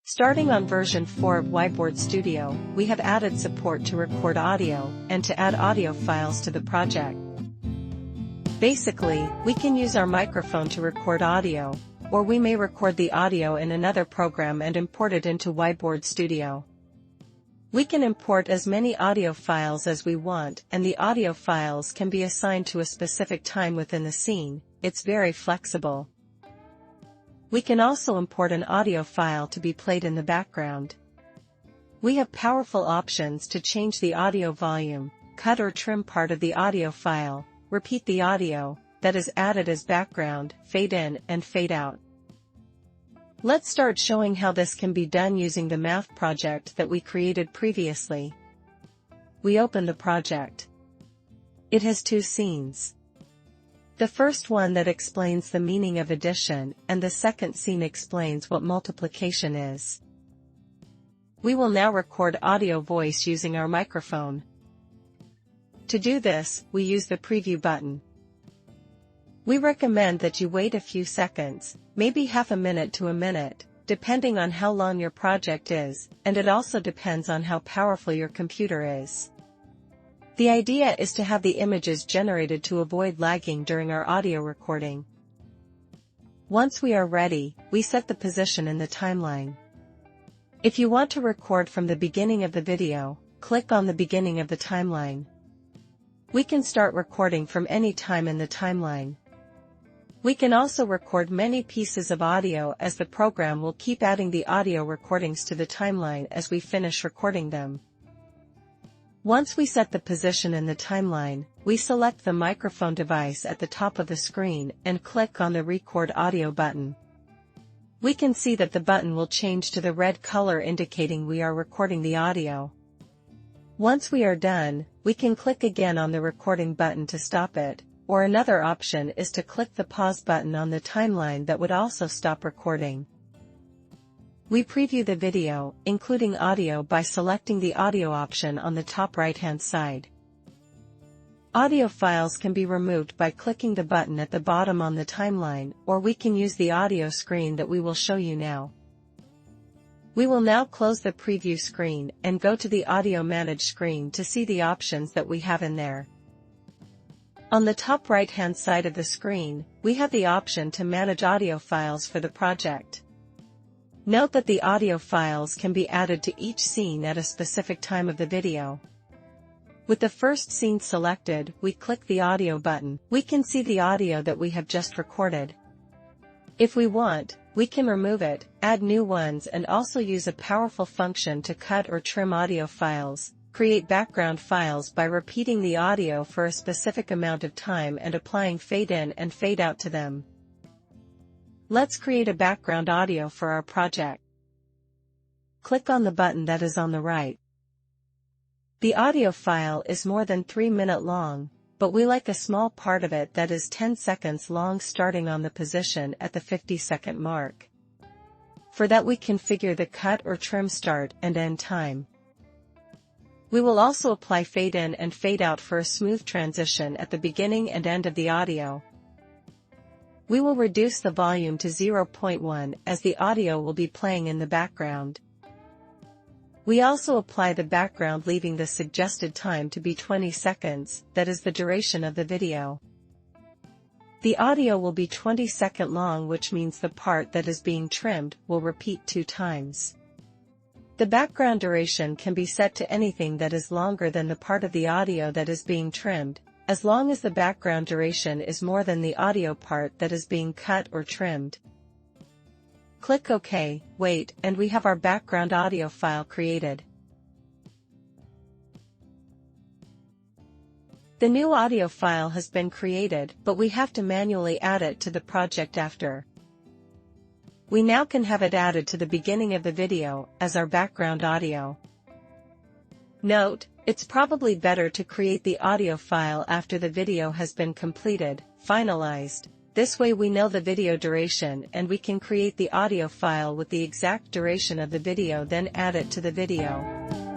Starting on version 4 of WyBoard Studio, we have added support to record audio and to add audio files to the project. Basically, we can use our microphone to record audio, or we may record the audio in another program and import it into WyBoard Studio. We can import as many audio files as we want, and the audio files can be assigned to a specific time within the scene. It's very flexible. We can also import an audio file to be played in the background. We have powerful options to change the audio volume, cut or trim part of the audio file, repeat the audio that is added as background, fade in and fade out. Let's start showing how this can be done using the math project that we created previously. We open the project. It has two scenes. The first one that explains the meaning of addition, and the second scene explains what multiplication is. We will now record audio voice using our microphone. To do this, we use the preview button. We recommend that you wait a few seconds, maybe half a minute to a minute, depending on how long your project is, and it also depends on how powerful your computer is. The idea is to have the images generated to avoid lagging during our audio recording. Once we are ready, we set the position in the timeline. If you want to record from the beginning of the video, click on the beginning of the timeline. We can start recording from any time in the timeline. We can also record many pieces of audio, as the program will keep adding the audio recordings to the timeline as we finish recording them. Once we set the position in the timeline, we select the microphone device at the top of the screen and click on the Record Audio button. We can see that the button will change to the red color indicating we are recording the audio. Once we are done, we can click again on the recording button to stop it, or another option is to click the pause button on the timeline that would also stop recording. We preview the video, including audio, by selecting the audio option on the top right-hand side. Audio files can be removed by clicking the button at the bottom on the timeline, or we can use the audio screen that we will show you now. We will now close the preview screen and go to the Audio Manage screen to see the options that we have in there. On the top right-hand side of the screen, we have the option to manage audio files for the project. Note that the audio files can be added to each scene at a specific time of the video. With the first scene selected, we click the audio button. We can see the audio that we have just recorded. If we want, we can remove it, add new ones, and also use a powerful function to cut or trim audio files, create background files by repeating the audio for a specific amount of time and applying fade in and fade out to them. Let's create a background audio for our project. Click on the button that is on the right. The audio file is more than 3 minutes long, but we like a small part of it that is 10 seconds long, starting on the position at the 50-second mark. For that, we configure the cut or trim start and end time. We will also apply fade in and fade out for a smooth transition at the beginning and end of the audio. We will reduce the volume to 0.1 as the audio will be playing in the background. We also apply the background, leaving the suggested time to be 20 seconds, that is the duration of the video. The audio will be 20 seconds long, which means the part that is being trimmed will repeat 2 times. The background duration can be set to anything that is longer than the part of the audio that is being trimmed, as long as the background duration is more than the audio part that is being cut or trimmed. Click OK, wait, and we have our background audio file created. The new audio file has been created, but we have to manually add it to the project after. We now can have it added to the beginning of the video as our background audio. Note, it's probably better to create the audio file after the video has been completed, finalized. This way we know the video duration and we can create the audio file with the exact duration of the video, then add it to the video.